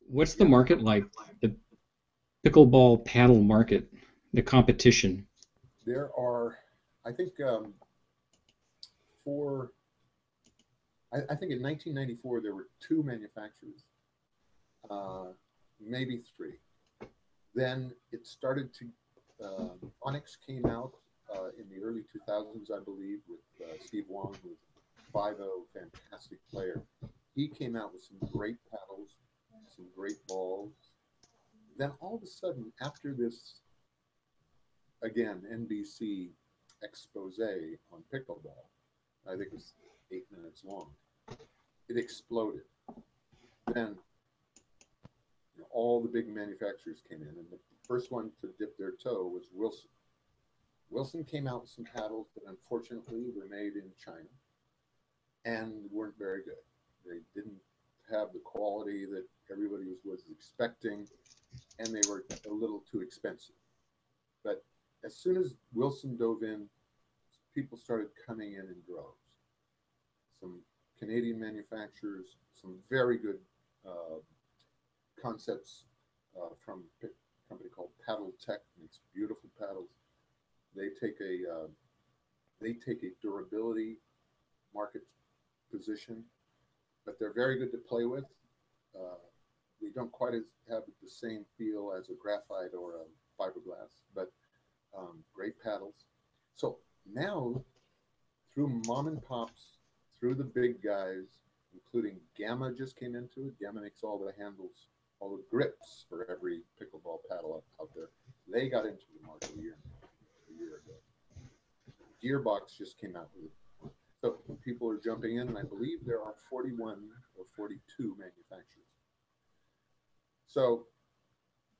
What's the market like? The pickleball paddle market, the competition. There are, I think, four. I think in 1994 there were two manufacturers, uh, maybe three. Then it started to. Onyx came out in the early 2000s, I believe, with Steve Wong, who was a 5.0 fantastic player. He came out with some great paddles, some great balls. Then all of a sudden, after this, again, NBC expose on pickleball, I think it was 8 minutes long, it exploded. Then all the big manufacturers came in, and the first one to dip their toe was Wilson. Wilson came out with some paddles that unfortunately were made in China and weren't very good. They didn't have the quality that everybody was expecting, and they were a little too expensive. But as soon as Wilson dove in, people started coming in droves. Some Canadian manufacturers, some very good uh, concepts from a company called Paddle Tech, makes beautiful paddles. They take a durability market position, but they're very good to play with. Uh, they don't quite have the same feel as a graphite or a fiberglass, but great paddles. So now, through mom and pops, through the big guys, including Gamma just came into it. Gamma makes all the handles, all the grips for every pickleball paddle out there. They got into the market a year ago. Gearbox just came out with it. So people are jumping in, and I believe there are 41 or 42 manufacturers. So,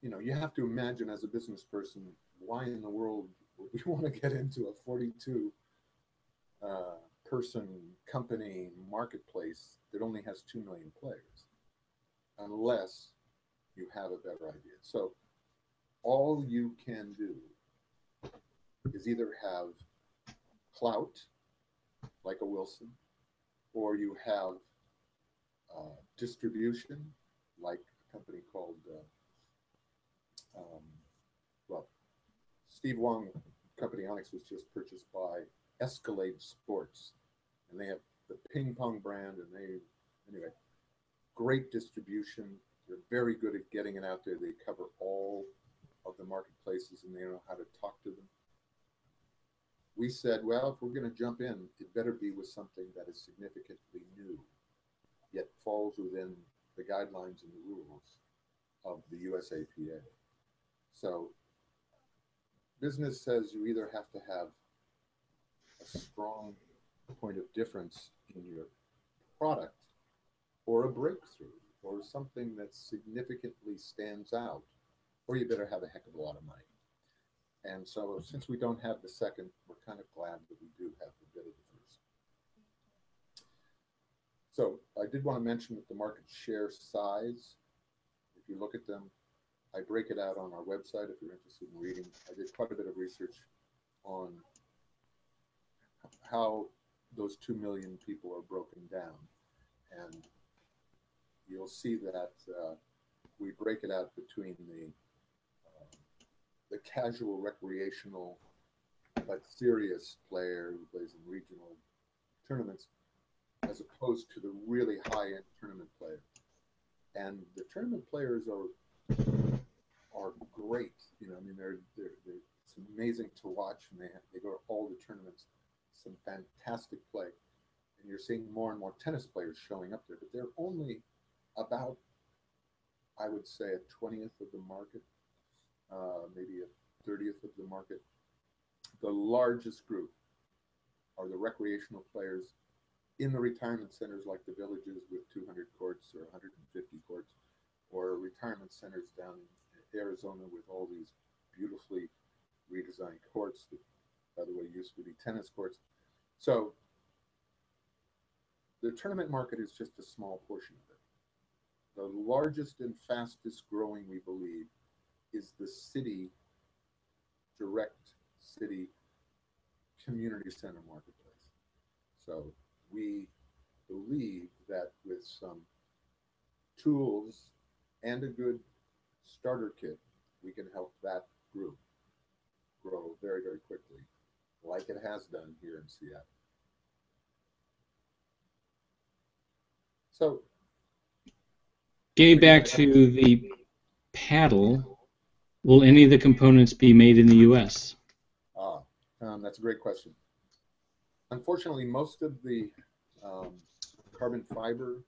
you have to imagine as a business person, why in the world would we want to get into a 42 person company marketplace that only has 2 million players, unless you have a better idea. So all you can do is either have clout, like a Wilson, or you have distribution, like a company called, um, well, Steve Wong company Onyx was just purchased by Escalade Sports, and they have the ping pong brand, and anyway, great distribution. They're very good at getting it out there. They cover all of the marketplaces, and they know how to talk to them. We said, well, if we're going to jump in, it better be with something that is significantly new, yet falls within the guidelines and the rules of the USAPA. So business says you either have to have a strong point of difference in your product, or a breakthrough, or something that significantly stands out, or you better have a heck of a lot of money. And so, since we don't have the second, we're kind of glad that we do have a bit of the first. So, I did want to mention that the market share size, if you look at them, I break it out on our website if you're interested in reading. I did quite a bit of research on how those 2 million people are broken down. And you'll see that we break it out between the casual recreational but serious player who plays in regional tournaments, as opposed to the really high-end tournament players. And the tournament players are great. I mean, it's amazing to watch, and they go to all the tournaments. Some fantastic play, and you're seeing more and more tennis players showing up there, but they're only about, I would say, a 20th of the market, maybe a 30th of the market. The largest group are the recreational players in the retirement centers, like the villages with 200 courts or 150 courts, or retirement centers down in Arizona with all these beautifully redesigned courts that, by the way, used to be tennis courts. So the tournament market is just a small portion of it. The largest and fastest growing, we believe, is the direct city community center marketplace. So we believe that with some tools and a good starter kit, we can help that group grow very, very quickly, like it has done here in Seattle. So, Getting again, back to the paddle, will any of the components be made in the U.S.? That's a great question. Unfortunately, most of the um, carbon fiber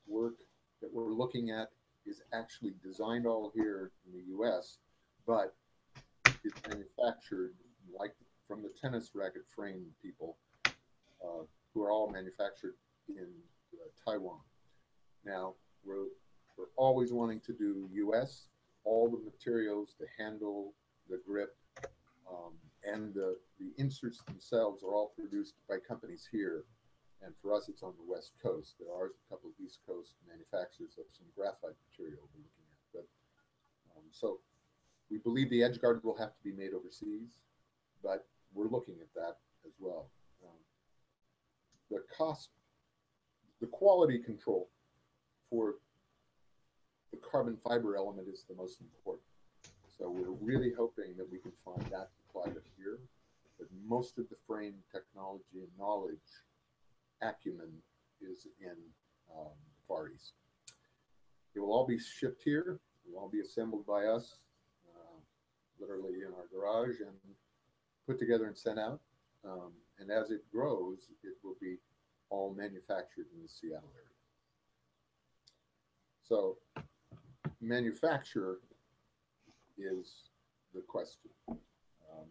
work that we're looking at is actually designed all here in the U.S., but is manufactured like from the tennis racket frame people who are all manufactured in Taiwan. Now, we're always wanting to do U.S. All the materials, the handle, the grip, and the inserts themselves are all produced by companies here. And for us, it's on the West Coast. There are a couple of East Coast manufacturers of some graphite material we're looking at. But so we believe the edge guard will have to be made overseas, but we're looking at that as well. The cost, the quality control for the carbon fiber element is the most important. So we're really hoping that we can find that applied here. But most of the frame technology and knowledge acumen is in the Far East. It will all be shipped here. It will all be assembled by us, literally in our garage, and put together and sent out. And as it grows, it will be all manufactured in the Seattle area. So manufacture is the question.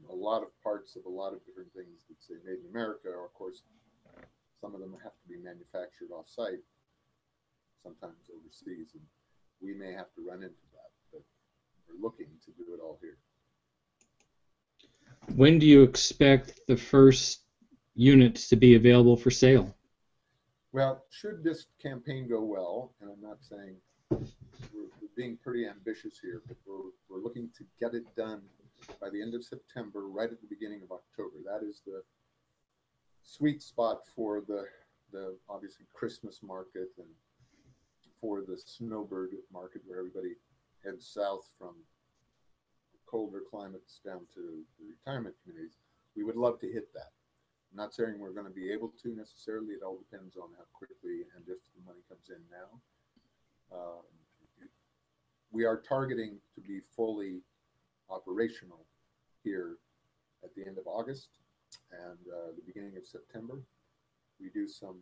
A lot of parts of a lot of different things that say made in America are, of course, some of them have to be manufactured off-site, sometimes overseas, and we may have to run into that, but we're looking to do it all here. When do you expect the first units to be available for sale? Well, should this campaign go well, and I'm not saying we're being pretty ambitious here, but we're looking to get it done by the end of September, right at the beginning of October. That is the sweet spot for the obviously Christmas market and for the snowbird market, where everybody heads south from colder climates down to the retirement communities. We would love to hit that. I'm not saying we're going to be able to necessarily. It all depends on how quickly and if the money comes in now. We are targeting to be fully operational here at the end of August and the beginning of September. We do some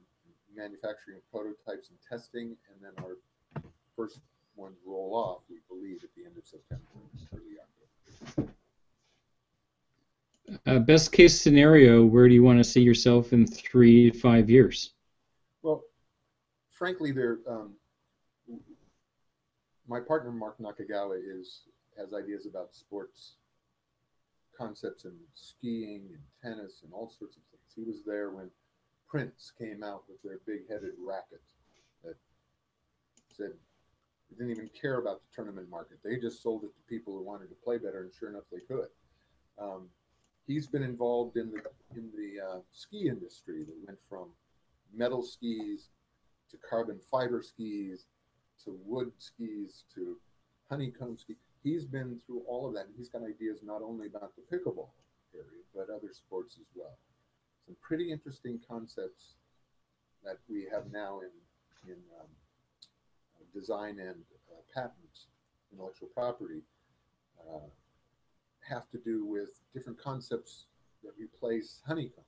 manufacturing of prototypes and testing, and then our first ones roll off, we believe, at the end of September, early October. Best case scenario, where do you want to see yourself in 3 to 5 years? Well, frankly, my partner Mark Nakagawa has ideas about sports concepts in skiing and tennis and all sorts of things. He was there when Prince came out with their big-headed racket that said they didn't even care about the tournament market. They just sold it to people who wanted to play better, and sure enough, they could. He's been involved in the ski industry that went from metal skis to carbon fiber skis to wood skis to honeycomb skis. He's been through all of that, and he's got ideas not only about the pickleball area, but other sports as well. Some pretty interesting concepts that we have now in design and patents, intellectual property, have to do with different concepts that replace honeycomb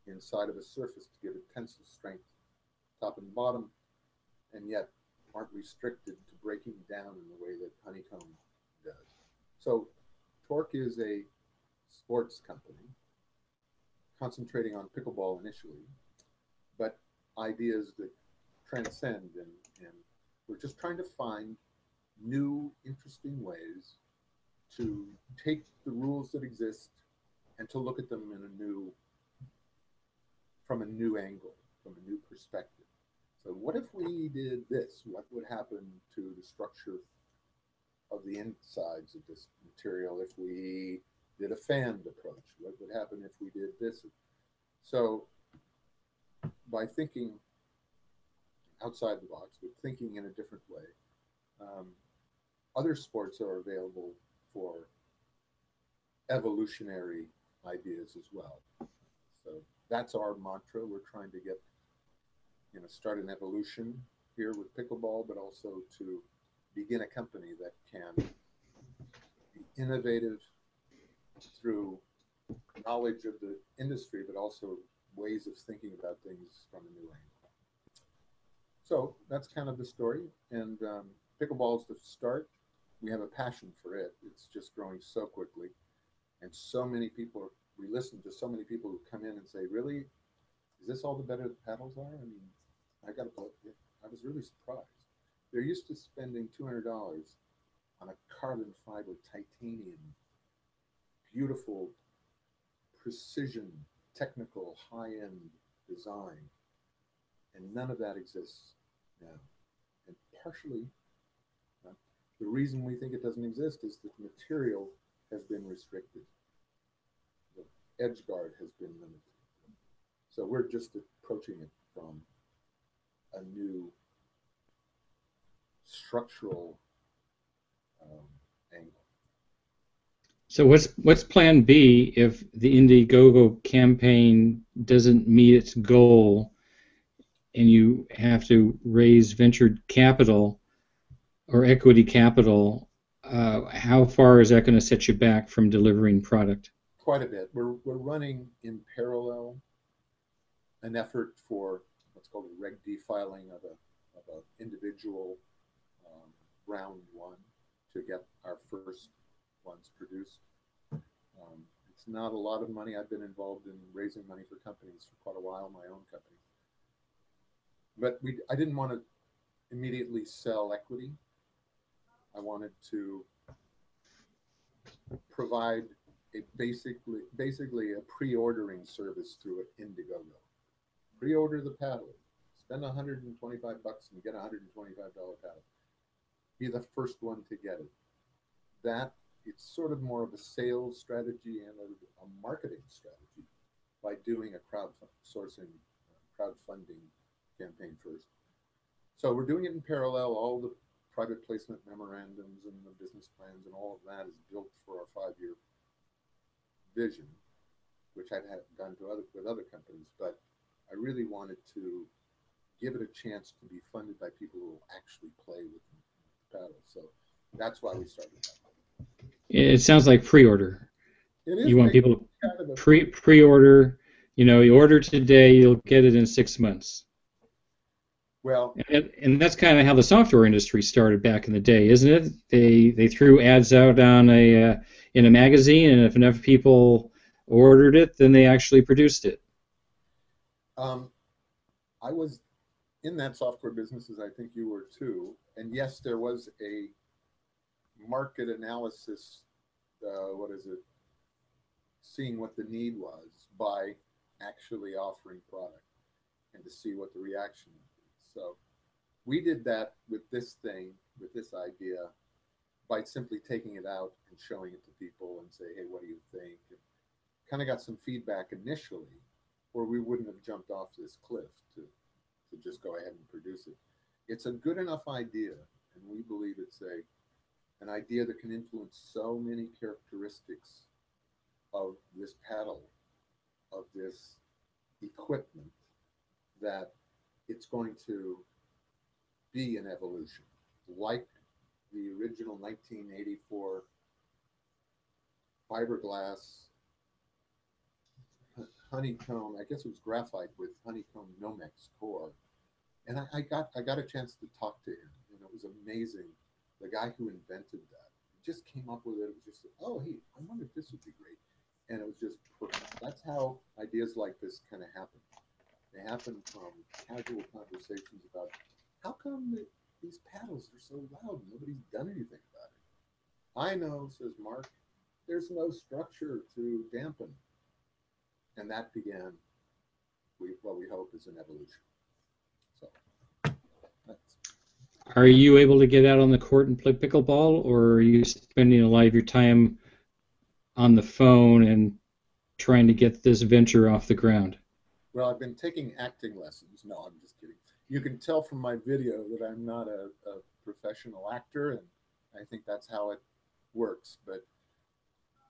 inside of a surface to give it tensile strength, top and bottom, and yet aren't restricted to breaking down in the way that honeycomb does. So TORQ is a sports company concentrating on pickleball initially, but ideas that transcend, and we're just trying to find new, interesting ways to take the rules that exist and to look at them from a new angle, from a new perspective. So what if we did this? What would happen to the structure of the insides of this material if we did a fanned approach? What would happen if we did this? So by thinking outside the box, but thinking in a different way, other sports are available for evolutionary ideas as well. So that's our mantra. We're trying to get, start an evolution here with pickleball, but also to begin a company that can be innovative through knowledge of the industry, but also ways of thinking about things from a new angle. So that's kind of the story. And pickleball is the start. We have a passion for it. It's just growing so quickly. And so many people, we listen to so many people who come in and say, really, is this all the better the paddles are? I mean, I was really surprised. They're used to spending $200 on a carbon fiber titanium, beautiful, precision, technical, high-end design. And none of that exists now. And partially, the reason we think it doesn't exist is that the material has been restricted. The edge guard has been limited. So we're just approaching it from a new structural angle. So what's plan B if the Indiegogo campaign doesn't meet its goal and you have to raise venture capital or equity capital? How far is that going to set you back from delivering product? Quite a bit. We're running in parallel an effort for what's called a Reg D filing of an individual round one to get our first ones produced. It's not a lot of money. I've been involved in raising money for companies for quite a while, my own company. But I didn't want to immediately sell equity. I wanted to provide basically a pre-ordering service through Indiegogo. Pre-order the paddle, spend $125 and get a $125 paddle. Be the first one to get it. That it's sort of more of a sales strategy and a marketing strategy by doing a crowdfunding campaign first. So we're doing it in parallel. All the private placement memorandums and the business plans and all of that is built for our 5-year vision, which I've done with other companies. But I really wanted to give it a chance to be funded by people who will actually play with the paddle. So that's why we started that. It sounds like pre-order. It is. You want people to pre-order. You order today, you'll get it in 6 months. Well, and that's kind of how the software industry started back in the day, isn't it? They threw ads out on in a magazine, and if enough people ordered it, then they actually produced it. I was in that software business, as I think you were too. And yes, there was a market analysis, seeing what the need was by actually offering product and to see what the reaction would be. So we did that with this thing, with this idea, by simply taking it out and showing it to people and say, hey, what do you think? And kind of got some feedback initially, or we wouldn't have jumped off this cliff to just go ahead and produce it. It's a good enough idea, and we believe it's an idea that can influence so many characteristics of this paddle, of this equipment, that it's going to be an evolution, like the original 1984 fiberglass honeycomb. I guess it was graphite with honeycomb Nomex core, and I got a chance to talk to him, and it was amazing. The guy who invented that just came up with it. It was just, oh, hey, I wonder if this would be great, and it was just perfect. That's how ideas like this kind of happen. They happen from casual conversations about how come these paddles are so loud? Nobody's done anything about it. I know, says Mark, there's no structure to dampen. And that began what we hope is an evolution. So, are you able to get out on the court and play pickleball, or are you spending a lot of your time on the phone and trying to get this venture off the ground? Well, I've been taking acting lessons. No, I'm just kidding. You can tell from my video that I'm not a professional actor, and I think that's how it works. But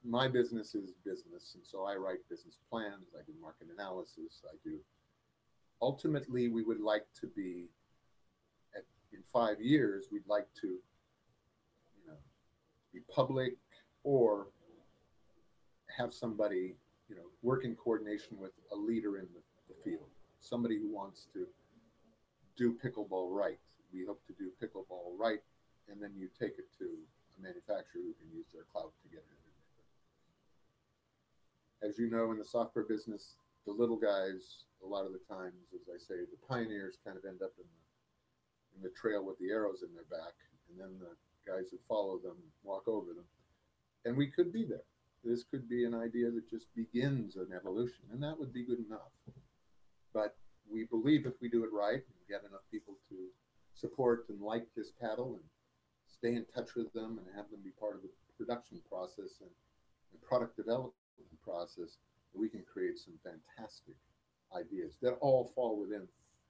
my business is business, and so I write business plans, I do market analysis, I do. Ultimately, we would like to be in 5 years. We'd like to, be public or have somebody, work in coordination with a leader in the field, somebody who wants to do pickleball right. We hope to do pickleball right, and then you take it to a manufacturer who can use their clout to get it in. As you know, in the software business, the little guys, a lot of the times, as I say, the pioneers kind of end up in the trail with the arrows in their back, and then the guys that follow them walk over them. And we could be there. This could be an idea that just begins an evolution, and that would be good enough. But we believe if we do it right and get enough people to support and like this paddle and stay in touch with them and have them be part of the production process and the product development process, we can create some fantastic ideas that all fall within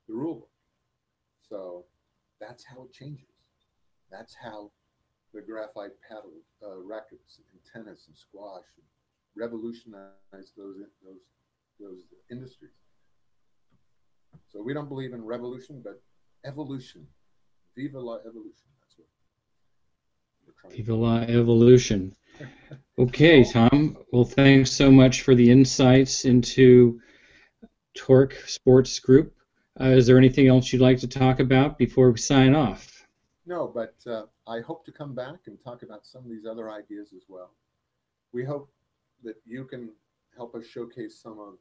the rule book. So that's how it changes. That's how the graphite paddle rackets and tennis and squash revolutionized those industries. So we don't believe in revolution, but evolution. Viva la evolution. That's what we're trying Viva la evolution. Okay, Tom. Well, thanks so much for the insights into TORQ Sports Group. Is there anything else you'd like to talk about before we sign off? No, but I hope to come back and talk about some of these other ideas as well. We hope that you can help us showcase some of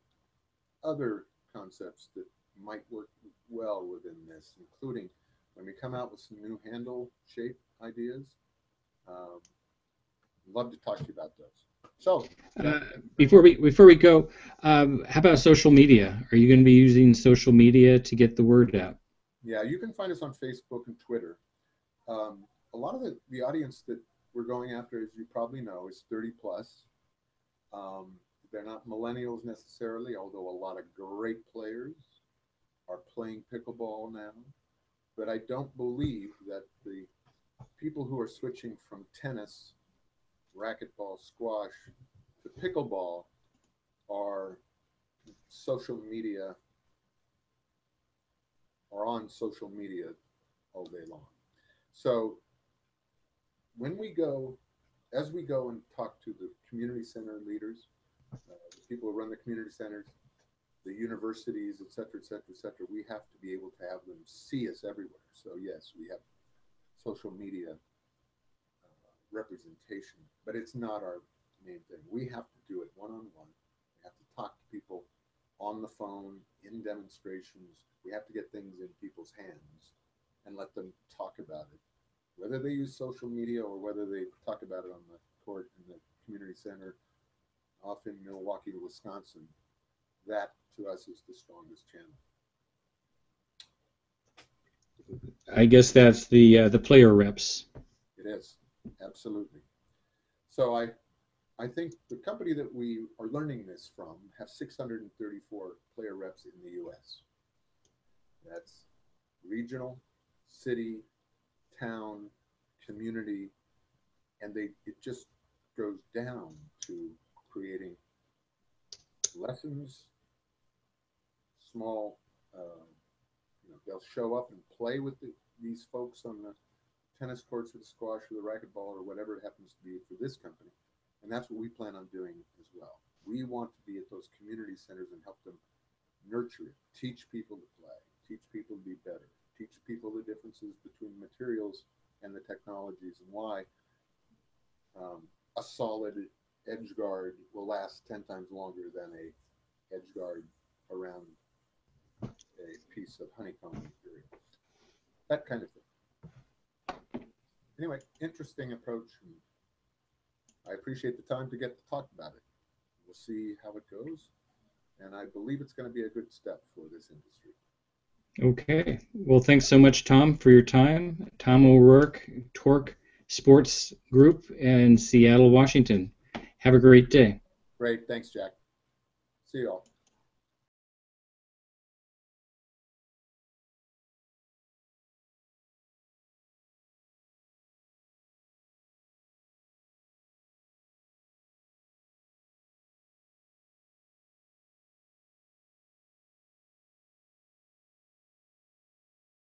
other concepts that might work well within this, including when we come out with some new handle shape ideas. Love to talk to you about those. So before we go, how about social media? Are you going to be using social media to get the word out? Yeah, you can find us on Facebook and Twitter. A lot of the audience that we're going after, as you probably know, is 30 plus. They're not millennials necessarily, although a lot of great players are playing pickleball now. But I don't believe that the people who are switching from tennis, racquetball, squash to pickleball are social media or on social media all day long. So as we go and talk to the community center leaders, the people who run the community centers, the universities, et cetera, et cetera, et cetera, we have to be able to have them see us everywhere. So yes, we have social media representation, but it's not our main thing. We have to do it one-on-one. We have to talk to people on the phone, in demonstrations. We have to get things in people's hands and let them talk about it. Whether they use social media or whether they talk about it on the court in the community center off in Milwaukee, Wisconsin, that to us is the strongest channel. I guess that's the player reps. It is, absolutely. So I think the company that we are learning this from have 634 player reps in the U.S. That's regional, city, town, community, and it just goes down to creating lessons, small, they'll show up and play with these folks on the tennis courts or the squash or the racquetball or whatever it happens to be for this company. And that's what we plan on doing as well. We want to be at those community centers and help them nurture it, teach people to play, teach people to be better, teach people the differences between materials and the technologies and why a solid edge guard will last 10 times longer than a edge guard around a piece of honeycomb material. That kind of thing. Anyway, interesting approach. And I appreciate the time to get to talk about it. We'll see how it goes. And I believe it's going to be a good step for this industry. Okay. Well, thanks so much, Tom, for your time. Tom O'Rourke, TORQ Sports Group in Seattle, Washington. Have a great day. Great. Thanks, Jack. See you all.